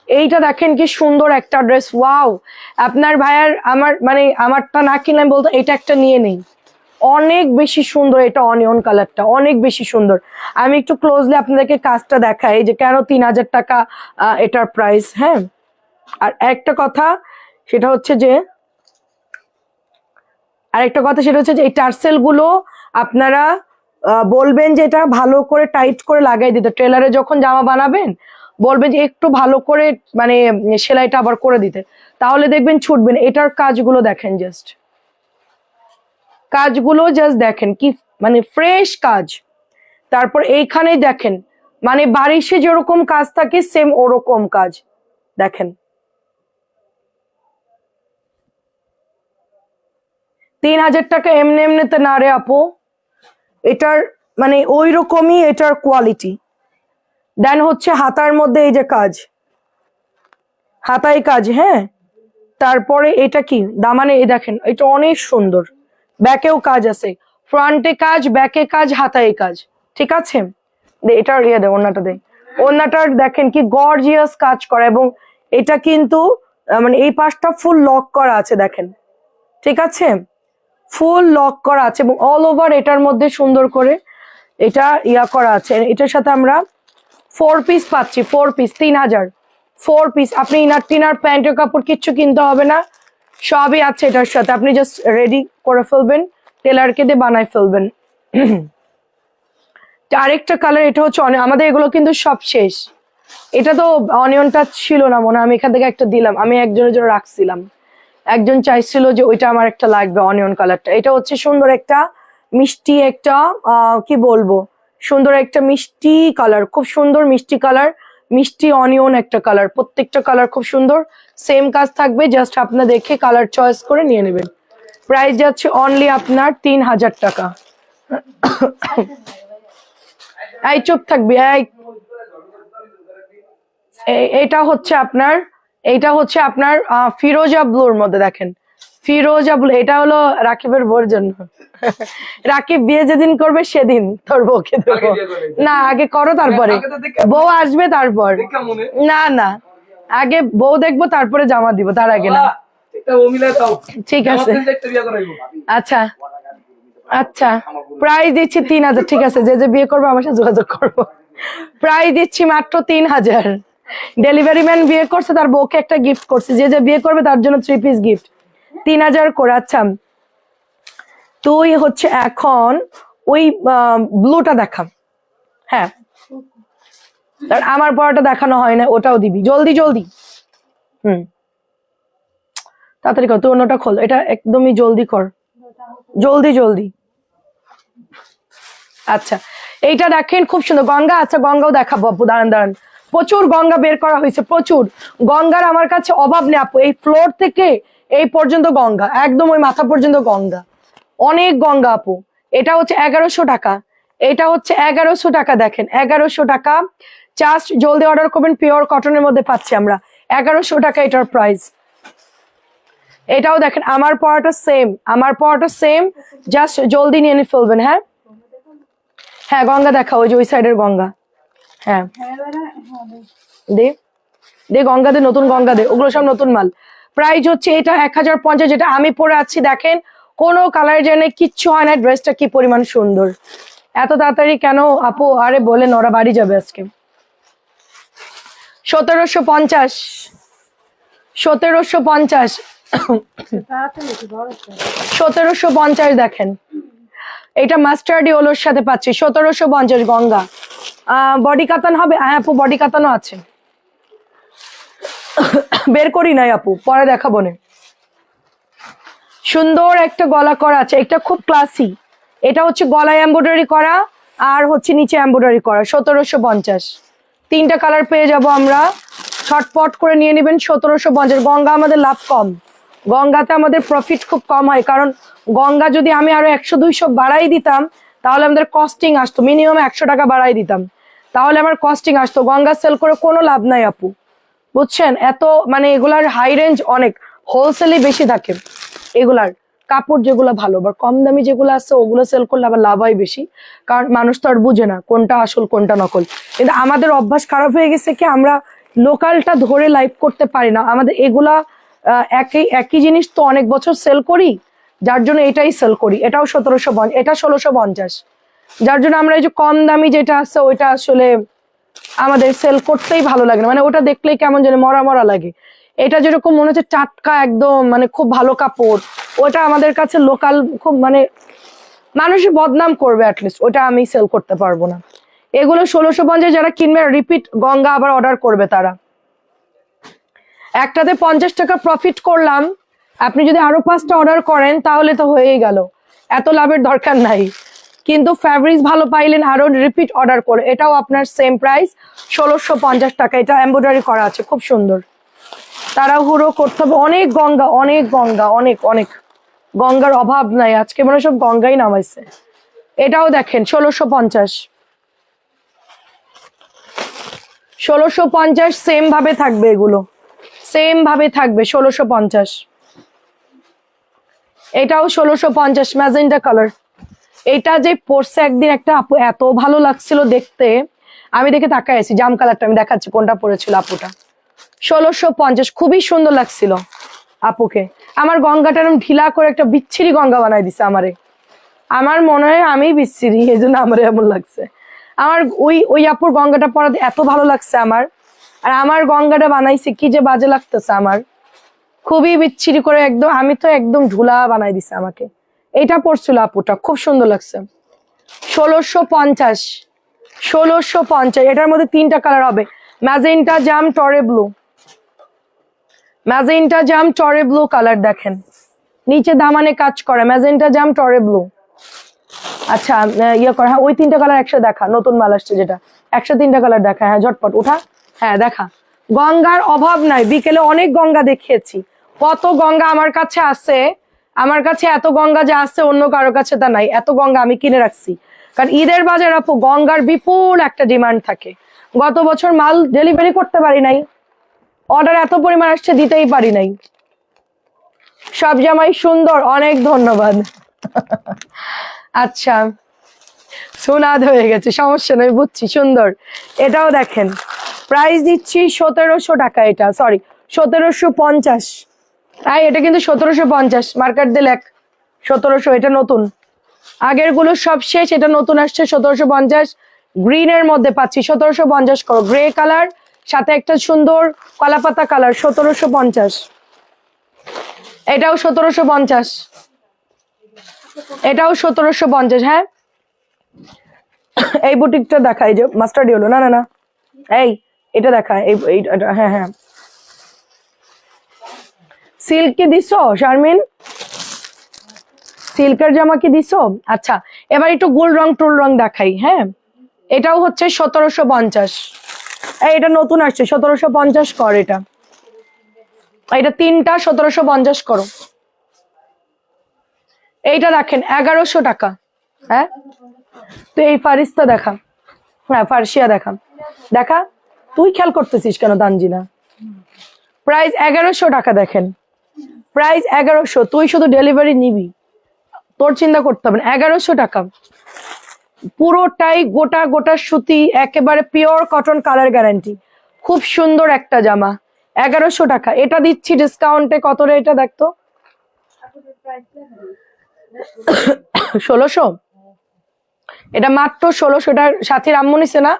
এইটা দেখেন কি সুন্দর একটা ড্রেস, ওয়াও। আপনার ভাইয়ার আমার মানে আমারটা না কিনলে আমি বলতো এটা একটা নিয়ে নেই, অনেক বেশি সুন্দর। এটা অনিয়ন কালারটা অনেক বেশি সুন্দর। আমি একটু ক্লোজলি আপনাদেরকে কাজটা দেখাই যে কেন 3000 টাকা এটার প্রাইস। হ্যাঁ, আর একটা কথা সেটা হচ্ছে যে এই টার্সেল গুলো আপনারা বলবেন যে এটা ভালো করে টাইট করে লাগাই দিতে, ট্রেলারে যখন জামা বানাবেন বলবেন যে একটু ভালো করে মানে সেলাইটা আবার করে দিতে, তাহলে দেখবেন ছুটবেন। এটার কাজগুলো দেখেন, জাস্ট কাজগুলো জাস্ট দেখেন কি মানে ফ্রেশ কাজ। তারপর এইখানেই দেখেন, মানে বারিশে যেরকম কাজ থাকে সেম ওরকম কাজ, দেখেন। 3,000 টাকা এমনি এমনিতে না রে আপু, এটার মানে ওই রকমই এটার কোয়ালিটি। দেন হচ্ছে হাতার মধ্যে এই যে কাজ, হাতায় কাজ, হ্যাঁ। তারপরে এটা কি দামানে, এই দেখেন এটা অনেক সুন্দর, ব্যাকেও কাজ আছে, ফ্রন্টে কাজ, ব্যাকে কাজ, হাতায় কাজ, ঠিক আছে। এটার ইয়ে দে, ওড়নাটা দে, ওড়নাটার দেখেন কি গর্জিয়াস কাজ করা, এবং এটা কিন্তু মানে এই পাশটা ফুল লক করা আছে দেখেন, ঠিক আছে, ফুল লক করা আছে, এবং অল ওভার এটার মধ্যে সুন্দর করে এটা ইয়া করা আছে। এটার সাথে আমরা 4 পিস পাচ্ছি, 4 পিস 3,000, 4 পিস। আপনি ইনার টিনার প্যান্টের কাপড় কিচ্ছু কিনতে হবে না, সবই আছে এটার সাথে, আপনি জাস্ট রেডি করে ফেলবেন, টেলারকে দিয়ে বানাই ফেলবেন। আরেকটা কালার, এটা হচ্ছে আমাদের এগুলো কিন্তু সব শেষ। এটা তো অনিয়নটা ছিল না মনে হয়, আমি এখান থেকে একটা দিলাম, আমি একজনের জন্য রাখছিলাম, একজন চাইছিল যে ওইটা আমার একটা লাগবে অনিয়ন কালারটা। এটা হচ্ছে সুন্দর একটা মিষ্টি একটা কি বলবো, সুন্দর একটা মিষ্টি কালার, খুব সুন্দর মিষ্টি কালার, মিষ্টি অনিয়ন একটা কালার, প্রত্যেকটা কালার খুব সুন্দর, সেম কাজ থাকবে, জাস্ট আপনার দেখে কালার চয়েস করে নিয়ে নেবেন। প্রাইস যাচ্ছে অনলি আপনার 3,000 টাকা। এই চুপ থাকবি, এটা হচ্ছে আপনার, এইটা হচ্ছে আপনার ফিরোজা ব্লুর মধ্যে দেখেন, ফিরোজা ব্লু, এটা হলো রাকিবের বউর জন্য। রাকিব বিয়ে যেদিন করবে সেদিন তোর বউকে দেবো। না আগে করো তারপরে বউ আসবে তারপর, না না আগে বউ দেখবো তারপরে জামা দিব, তার আগে না। ঠিক আছে, আচ্ছা আচ্ছা, প্রাইস দিচ্ছি 3,000, ঠিক আছে, যে যে বিয়ে করবে আমার সাথে যোগাযোগ করবো। প্রাইস দিচ্ছি মাত্র 3,000। ডেলিভারি ম্যান বিয়ে করছে, তার বউকে একটা গিফট করছে, যে যে বিয়ে করবে তার জন্য 3 পিস গিফট, 3,000 করে। আচ্ছা তুই হচ্ছে এখন ওই ব্লুটা দেখা, হ্যাঁ আমার পরাটা দেখানো হয় না, ওটাও দিবি জলদি জলদি, তাড়াতাড়ি কর, তুই অন্যটা খোল, এটা একদমই জলদি কর, জলদি জলদি। আচ্ছা এইটা দেখেন খুব সুন্দর গঙ্গা, আচ্ছা গঙ্গাও দেখাবো আপু, দাঁড়ান দাঁড়ান, প্রচুর গঙ্গা বের করা হয়েছে, প্রচুর গঙ্গার আমার কাছে অভাব নেই আপু, এই ফ্লোর থেকে এই পর্যন্ত গঙ্গা, একদম ওই মাথা পর্যন্ত গঙ্গা, অনেক গঙ্গা আপু। এটা হচ্ছে 1100 টাকা, এটা হচ্ছে 1100 টাকা, দেখেন 1100 টাকা, জাস্ট জলদি অর্ডার করবেন, পিওর কটনের মধ্যে পাচ্ছি আমরা, 1100 টাকা এটার প্রাইস। এটাও দেখেন আমার পরাটা সেম, আমার পরাটা সেম, জাস্ট জলদি নিয়ে ফেলবেন। হ্যাঁ হ্যাঁ গঙ্গা দেখা, ওই যে ওই সাইডের গঙ্গা, হ্যাঁ দে দে গঙ্গা দে, নতুন গঙ্গা দে, ওগুলো সব নতুন মাল। প্রাইস হচ্ছে এটা 1050, যেটা আমি পরে আছি দেখেন কোনো কালার জেনে কিচ্ছু হয় না, ড্রেসটা কি পরিমাণ সুন্দর। এত তাড়াতাড়ি কেন আপু, আরে বলেন ওরা বাড়ি যাবে আজকে। 1750, 1750, 1750 দেখেন, এটা মাস্টার্ড ইয়েলোর সাথে পাচ্ছি 1750 গঙ্গা। বডি কাতান হবে, হ্যাঁ আপু বডি কাতানও আছে, বের করি নাই আপু, পরে দেখাবো না। সুন্দর একটা গলা করা আছে, এটা খুব ক্লাসি, এটা হচ্ছে গলায় এমব্রয়ডারি করা আর হচ্ছে নিচে এমব্রয়ডারি করা, 1750, 3টা কালার পেয়ে যাব আমরা, ছটপট করে নিয়ে নেবেন। 1750 গঙ্গা, আমাদের লাভ কম, গঙ্গাতে আমাদের প্রফিট খুব কম হয়, কারণ গঙ্গা যদি আমি আরো 100-200 বাড়াই দিতাম তাহলে আমাদের কস্টিং আসতো, মিনিমাম 100 টাকা বাড়াই দিতাম, তাহলে আমার কস্টিং আসতো, গঙ্গা সেল করে কোনো লাভ নাই আপু, বুঝছেন। এত মানে এগুলার হাই রেঞ্জ অনেক, হোলসেলে বেশি থাকে এগুলার কাপড়, যেগুলো ভালো বা কম দামি যেগুলো আছে ওগুলো সেল করলে আবার লাভ হয় বেশি, কারণ মানুষ তো আর বুঝে না কোনটা আসল কোনটা নকল। কিন্তু আমাদের অভ্যাস খারাপ হয়ে গেছে কি, আমরা লোকালটা ধরে লাইভ করতে পারি না, আমাদের এগুলা একই জিনিস তো অনেক বছর সেল করি, যার জন্য এটাই সেল করি। এটাও 1750, এটা 1650, যার জন্য আমরা এই যে কম দামি যেটা আছে ওইটা আসলে আমাদের সেল করতেই ভালো লাগে না, মানে ওটা দেখলেই কেমন যেন মরা মরা লাগে। এটা যেরকম মনে হচ্ছে টাটকা একদম, মানে খুব ভালো কাপড়, ওটা আমাদের কাছে লোকাল খুব মানে মানুষ বদনাম করবে, অ্যাটলিস্ট ওটা আমি সেল করতে পারবো না। এগুলো 1650, যারা কিনবে রিপিট গঙ্গা আবার অর্ডার করবে তারা, একটাতে 50 টাকা প্রফিট করলাম, আপনি যদি আরো 5টা অর্ডার করেন তাহলে তো হয়েই গেল, এত লাভের দরকার নাই। কিন্তু ফ্যাব্রিক্স ভালো পাইলেন আরো রিপিট অর্ডার করে, এটাও আপনার সেম প্রাইস 1650 টাকা, এটা এমব্রয়ডারি করা আছে খুব সুন্দর। তাড়াহুড়ো করতে হবে, অনেক গঙ্গা, অনেক গঙ্গা, অনেক অনেক গঙ্গার অভাব নাই, আজকে মনে হয় সব গঙ্গাই নামাইছে। এটাও দেখেন 1650, 1650 সেম ভাবে থাকবে, এগুলো সেম ভাবে থাকবে 1650। এটাও 1650 ম্যাজেন্টা কালার। এটা যে পরছে একদিন একটা আপু, এত ভালো লাগছিল দেখতে, আমি দেখে তাকাই আছি। জাম কালারটা আমি দেখাচ্ছি কোনটা পরেছিল আপুটা। 1650 খুবই সুন্দর লাগছিল আপুকে। আমার গঙ্গাটা এরকম ঢিলা করে একটা বিচ্ছিরি গঙ্গা বানাই দিছে আমারে। আমার মনে হয় আমি বিচ্ছিরি, এই জন্য আমার এমন লাগছে। আমার ওই আপুর গঙ্গাটা পরাতে এত ভালো লাগছে আমার, আর আমার গঙ্গাটা বানাইছে কি যে বাজে লাগতেছে আমার, খুবই বিচ্ছিরি করে একদম। আমি তো একদম ঝুলা বানাই দিছে আমাকে। এটা পরছিল আপুটা, খুব সুন্দর লাগছে। 1650, 1650। এটার মধ্যে 3টা কালার হবে, ম্যাজেন্টা জাম টরে ব্লু, ম্যাজেন্টা জাম টরে ব্লু কালার দেখেন, নিচে দামানে কাজ করে ম্যাজেন্টা জাম টরে ব্লু। আচ্ছা ইয়ে করা, হ্যাঁ ওই 3টা কালার একসাথে দেখা, নতুন মাল আসছে যেটা, একসাথে 3টা কালার দেখা। হ্যাঁ ঝটপট উঠা, হ্যাঁ দেখা। গঙ্গার অভাব নাই, বিকেলে অনেক গঙ্গা দেখিয়েছি, কত গঙ্গা আমার কাছে আছে। আমার কাছে এত গঙ্গা যা আছে অন্য কারো কাছে তা নাই, এত গঙ্গা আমি কিনে রাখছি। কারণ ঈদের বাজার আপু গঙ্গার বিপুল একটা ডিমান্ড থাকে। গত বছর মাল ডেলিভারি করতে পারি নাই, অর্ডার এত পরিমাণ আসছে দিতেই পারি নাই। সব জামাই সুন্দর, অনেক ধন্যবাদ। আচ্ছা সুনাদ হয়ে গেছে, সমস্যা নেই, বুঝছি, সুন্দর। এটাও দেখেন, প্রাইস দিচ্ছি 1700 টাকা। এটা সরি 1750। তাই এটা কিন্তু 1750, মার্কেট দিয়ে লেখ 1700। এটা নতুন, আগের গুলো সব শেষ, এটা নতুন আসছে 1750। গ্রিনের মধ্যে পাচ্ছি 1750 করো, গ্রে কালার সাথে একটা সুন্দর কলাপাতা কালার 1750। এটাও 1750, এটাও 1750। হ্যাঁ এই বুটিকটা দেখা, এই যে মাস্টার্ড হলো, না না না এই এটা দেখা, হ্যাঁ হ্যাঁ। সিল্ক কি দিছো শারমিন? সিল্কের জামা কি দিছো? আচ্ছা এবার একটু গোল রং টোল রং দেখাই। হ্যাঁ এটাও হচ্ছে 1750। এটা নতুন আসছে 1750 কর। এটা 3টা 1750 করো। এইটা দেখেন 1100 টাকা। হ্যাঁ তো এই ফারিস্তা দেখা, হ্যাঁ ফার্সিয়া দেখা, দেখা তুই খেয়াল করতেছিস কেন তানজিনা? প্রাইস 1100 টাকা দেখেন, প্রাইস 1100। তুই শুধু ডেলিভারি নিবি, তোর চিন্তা করতে হবে না। 1100 টাকা পুরোটাই গোটা গোটা সুতি, একেবারে পিওর কটন, কালার গ্যারান্টি, খুব সুন্দর একটা জামা। 1100 টাকা। এটা দিচ্ছি ডিসকাউন্টে কত রে? এটা দেখতো 1600। এটা মাত্র 1600। এটার সাথীর আম্মু নিছে না,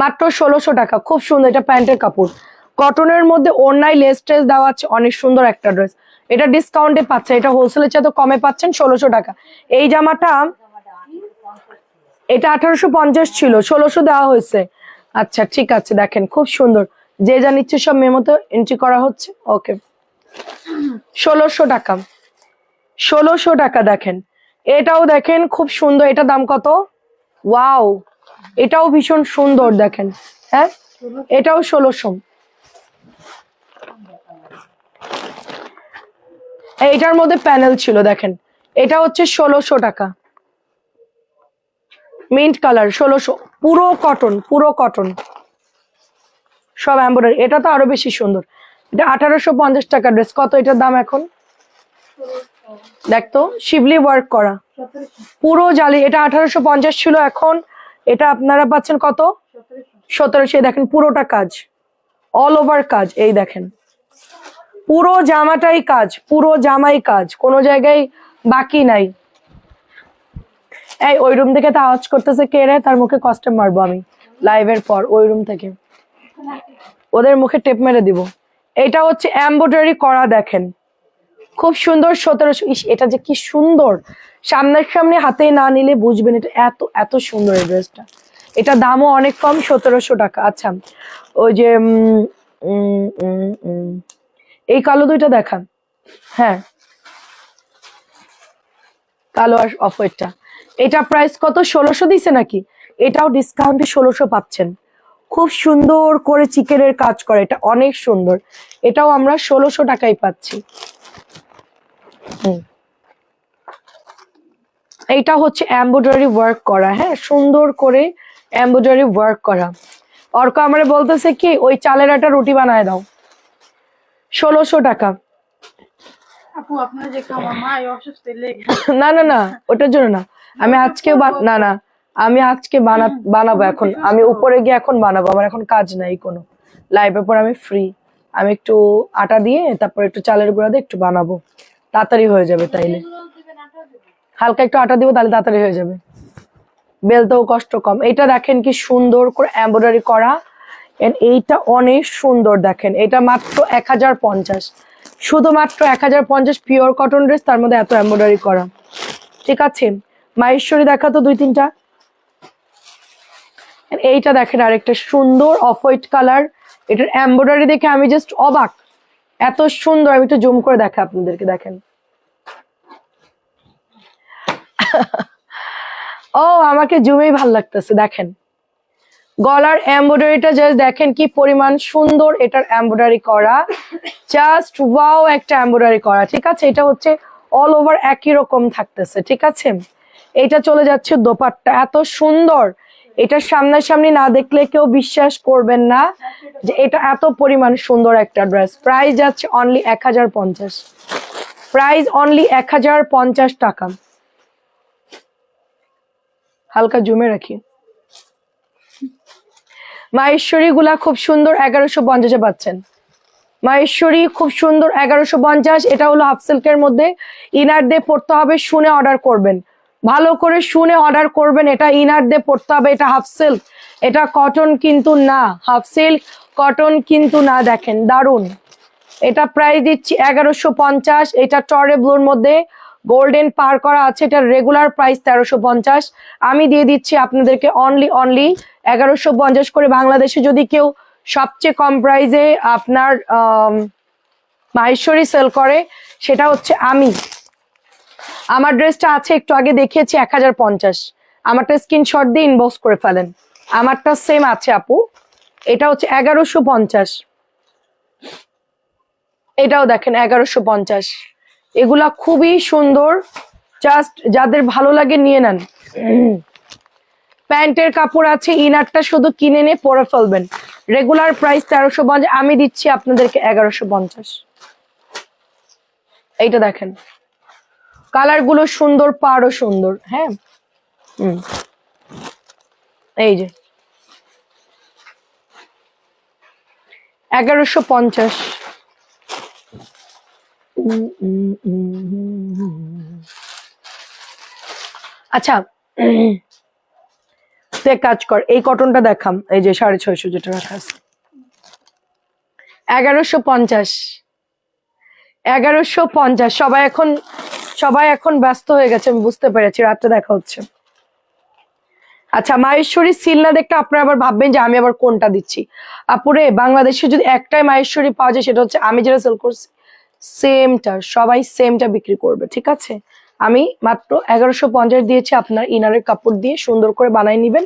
মাত্র 1600 টাকা। খুব সুন্দর, এটা প্যান্টের কাপড়, কটনের মধ্যে ওড়নায় লেস ট্রেস দেওয়া আছে, অনেক সুন্দর একটা ড্রেস। এটা ডিসকাউন্টে পাচ্ছে, এটা হোলসেলের চেয়ে তো কমে পাচ্ছেন 1600 টাকা। এই জামাটা এটা 1850 ছিল, 1600 দেওয়া হয়েছে। আচ্ছা ঠিক আছে, দেখেন খুব সুন্দর, যে যা নিচ্ছে সব মেমোতে এন্ট্রি করা হচ্ছে। ওকে 1600 টাকা, 1600 টাকা দেখেন। এটাও দেখেন খুব সুন্দর, এটা দাম কত? ওয়াও, এটাও ভীষণ সুন্দর দেখেন। হ্যাঁ এটাও 1600। এইটার মধ্যে প্যানেল ছিল দেখেন, এটা হচ্ছে 1600 টাকা, মিন্ট কালার 1600, পুরো কটন, পুরো কটন, সব এমব্রয়ডারি। এটা তো আরো বেশি সুন্দর। এটা 1850 টাকা ড্রেস। কত এটার দাম এখন? দেখতো শিবলি ওয়ার্ক করা পুরো জালি। এটা 1850 ছিল, এখন এটা আপনারা পাচ্ছেন কত? 1700। দেখেন পুরোটা কাজ, অল ওভার কাজ। এই দেখেন পুরো জামাটাই কাজ, পুরো জামাই কাজ, কোনো জায়গায় বাকি নাই। এই ওই রুম থেকে তো আওয়াজ করতেছে কে রে? তার মুখে কষ্টে মারবো আমি লাইভের পর, ওই রুম থেকে ওদের মুখে টেপ মেরে দিব। এটা হচ্ছে এমব্রয়ডারি করা দেখেন, খুব সুন্দর 1700। এটা যে কি সুন্দর, সামনের সামনে হাতে না নিলে বুঝবেন এটা এত এত সুন্দর এই ড্রেসটা। এটা দামও অনেক কম, 1700 টাকা। আচ্ছা ওই যে এই কালো দুইটা দেখান। হ্যাঁ কালো আর অফ হোয়াইটটা। এটা প্রাইস কত? 1600 দিছে নাকি? এটাও ডিসকাউন্টে 1600 পাচ্ছেন। খুব সুন্দর করে চিকেনের কাজ করে, এটা অনেক সুন্দর। এটাও আমরা 1600 টাকায় পাচ্ছি। এইটা হচ্ছে এমব্রয়ডারি ওয়ার্ক করা, হ্যাঁ, সুন্দর করে এমব্রয়ডারি ওয়ার্ক করা। অর্ক আমারে বলতেছে কি ওই চালের একটা রুটি বানায় দাও, 1600 টাকা। আপু আপনার যে আমার মা অসুস্থ লেগে না না না, ওটার জন্য না, আমি আজকে না না, আমি আজকে বানাবো এখন, আমি উপরে গিয়ে এখন বানাবো, আমার এখন কাজ নাই কোনো, লাইভের পর আমি ফ্রি, আমি একটু আটা দিয়ে তারপর একটু চালের গুঁড়া দিয়ে একটু বানাবো, তাড়াতাড়ি হয়ে যাবে। তাইলে হালকা একটু আটা দিব, তাহলে তাড়াতাড়ি হয়ে যাবে, বেলতেও কষ্ট কম। এটা দেখেন কি সুন্দর করে এমব্রয়ডারি করা, এইটা অনেক সুন্দর, দেখেন এটা মাত্র 1050, শুধুমাত্র 1050, পিওর কটন ড্রেস, তার মধ্যে এত এমব্রয়ডারি করা। ঠিক আছে, মাহেশ্বরী দেখাতো 2-3টা। এইটা দেখেন আরেকটা সুন্দর অফ হোয়াইট কালার, এটার এমব্রয়ডারি দেখে আমি জাস্ট অবাক, এত সুন্দর। আমি একটু জুম করে দেখা আপনাদেরকে, দেখেন। ও আমাকে জুমেই ভাল লাগতেছে, দেখেন গলার এমব্রয়ডারিটা জাস্ট দেখেন কি পরিমাণ সুন্দর, এটার এমব্রয়ডারি করা, জাস্ট ওয়াও একটা এমব্রয়ডারি করা। ঠিক আছে, এটা হচ্ছে অল ওভার একই রকম থাকতেছে। ঠিক আছে, এটা চলে যাচ্ছে দোপাট্টা, এত সুন্দর, এটা সামনাসামনি না দেখলে কেউ বিশ্বাস করবেন না যে এটা এত পরিমাণ সুন্দর একটা ড্রেস। প্রাইস যাচ্ছে অনলি 1050, প্রাইস অনলি 1050 টাকা। হালকা জুমে রাখি। মাহেশ্বরী গুলা খুব সুন্দর 1150-এ পাচ্ছেন। মাহেশ্বরী খুব সুন্দর 1150, এটা হলো হাফ সিল্কের মধ্যে, ইনার দিয়ে পড়তে হবে, শুনে অর্ডার করবেন, ভালো করে শুনে অর্ডার করবেন। এটা ইনার দিয়ে পড়তে হবে, এটা হাফ সিল্ক, এটা কটন কিন্তু না, হাফ সিল্ক কটন কিন্তু না। দেখেন দারুন, এটা প্রাইস দিচ্ছি 1150। এটা টরে ব্লুর মধ্যে গোল্ডেন পার করা আছে, এটার রেগুলার প্রাইস 1350, আমি দিয়ে দিচ্ছি আপনাদেরকে অনলি 1150 করে। বাংলাদেশে যদি কেউ সবচেয়ে কম প্রাইসে আপনার মাহেশ্বরী সেল করে, সেটা হচ্ছে আমি। আমার ড্রেসটা আছে একটু আগে দেখিয়েছি 1050, আমারটা স্ক্রিনশট দিয়ে ইনবক্স করে ফেলেন, আমারটা সেম আছে আপু, এটা হচ্ছে 1150। এটাও দেখেন 1150, এগুলা খুবই সুন্দর, জাস্ট যাদের ভালো লাগে নিয়ে নেন। প্যান্টের কাপড় আছে, ইনারটা শুধু কিনে নিয়ে পরে ফেলবেন। রেগুলার প্রাইস 1350, আমি দিচ্ছি আপনাদেরকে 1150। এইটা দেখেন, কালার গুলো সুন্দর, পাড়ও সুন্দর। হ্যাঁ, এই যে 1150। আচ্ছা, তুই এক কাজ কর, এই কটনটা দেখাম, এই যে 650 যেটা রাখা আছে, 1150, 1150। সবাই এখন ব্যস্ত হয়ে গেছে, আমি বুঝতে পেরেছি, রাত্রে দেখা হচ্ছে। আচ্ছা, মাহেশ্বরী সিল না দেখতে আপনারা আবার ভাববেন যে আমি আবার কোনটা দিচ্ছি। আপুরে, বাংলাদেশে যদি একটাই মাহেশ্বরী পাওয়া যায়, সেটা হচ্ছে আমি যেটা সেল করছি, সেমটা, সবাই সেমটা বিক্রি করবে। ঠিক আছে, আমি মাত্র 1150 দিয়েছি, আপনার ইনারের কাপড় দিয়ে সুন্দর করে বানাই নিবেন।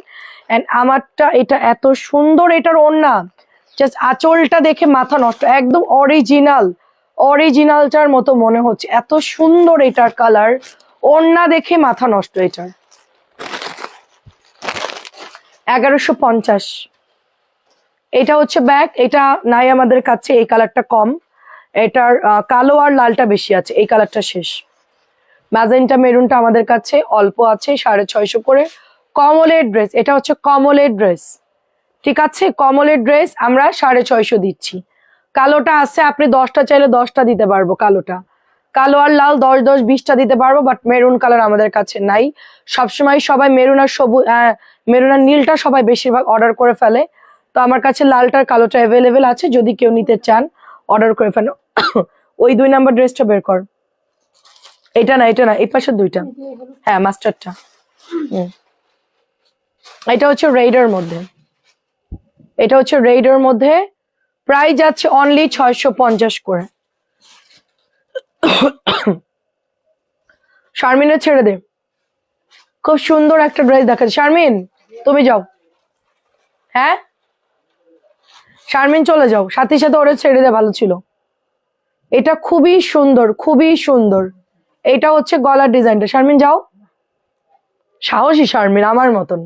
এন্ড আমারটা এটা এত সুন্দর, এটার ওড়না জাস্ট আঁচলটা দেখে মাথা নষ্ট, একদম অরিজিনালটার মতো মনে হচ্ছে, এত সুন্দর এটার কালার, ওড়না দেখে মাথা নষ্ট। এটার 1150। এটা হচ্ছে ব্যাগ, এটা নাই আমাদের কাছে, এই কালারটা কম, এটার কালো আর লালটা বেশি আছে, এই কালারটা শেষ। ম্যাজেন্টা মেরুনটা আমাদের কাছে অল্প আছে, 650 করে। কমলের ড্রেস, এটা হচ্ছে কমলের ড্রেস। ঠিক আছে, কমলের ড্রেস আমরা 650 দিচ্ছি। কালোটা আছে, আপনি 10টা চাইলে 10টা দিতে পারবো, কালোটা, কালো আর লাল 10-10, 20টা দিতে পারবো, বাট মেরুন কালার আমাদের কাছে নাই। সবসময় সবাই মেরুন আর সবুজ, মেরুন আর নীলটা সবাই বেশিরভাগ অর্ডার করে ফেলে, তো আমার কাছে লালটার কালোটা অ্যাভেলেবেল আছে, যদি কেউ নিতে চান অর্ডার করে ফেলেন। ওই 2 নাম্বার ড্রেসটা বের কর, এটা না, এই পাশের দুইটা, হ্যাঁ মাস্টারটা। এটা হচ্ছে রেডের মধ্যে, এটা হচ্ছে রেডের মধ্যে, প্রাইস যাচ্ছে অনলি 650 করে। শারমিনের ছেড়ে দে, খুব সুন্দর একটা ড্রেস দেখাচ্ছে। শারমিন তুমি যাও, হ্যাঁ শারমিন চলে যাও, সাথে সাথে ওরে ছেড়ে দে, ভালো ছিল। এটা খুবই সুন্দর, খুবই সুন্দর। এটা হচ্ছে গলার ডিজাইনটা, শারমিন যাও। সাহসী শারমিন, আমার মতন,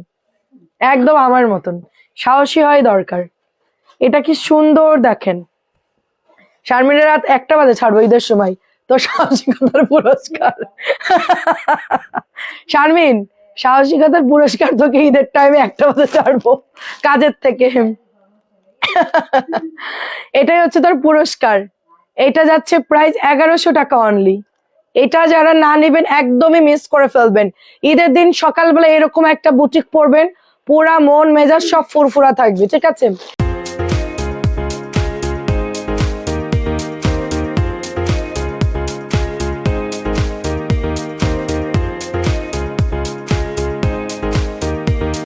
একদম আমার মতন সাহসী হয় দরকার। এটা কি সুন্দর দেখেন। শারমিনের রাত 1টা বাজে ছাড়বো ঈদের সময়, তো সাহসিকতার পুরস্কার। শারমিন, সাহসিকতার পুরস্কার তোকে ঈদের টাইমে 1টা বাজে ছাড়বো কাজের থেকে। এটাই হচ্ছে তোর পুরস্কার। এটা যাচ্ছে প্রাইস 1100 টাকা অনলি। এটা যারা না নেবেন একদমই মিস করে ফেলবেন। ঈদের দিন সকালবেলা এরকম একটা বুটিক পরবেন, পুরা মন মেজাজ সব ফুরফুরা থাকবে, ঠিক আছে।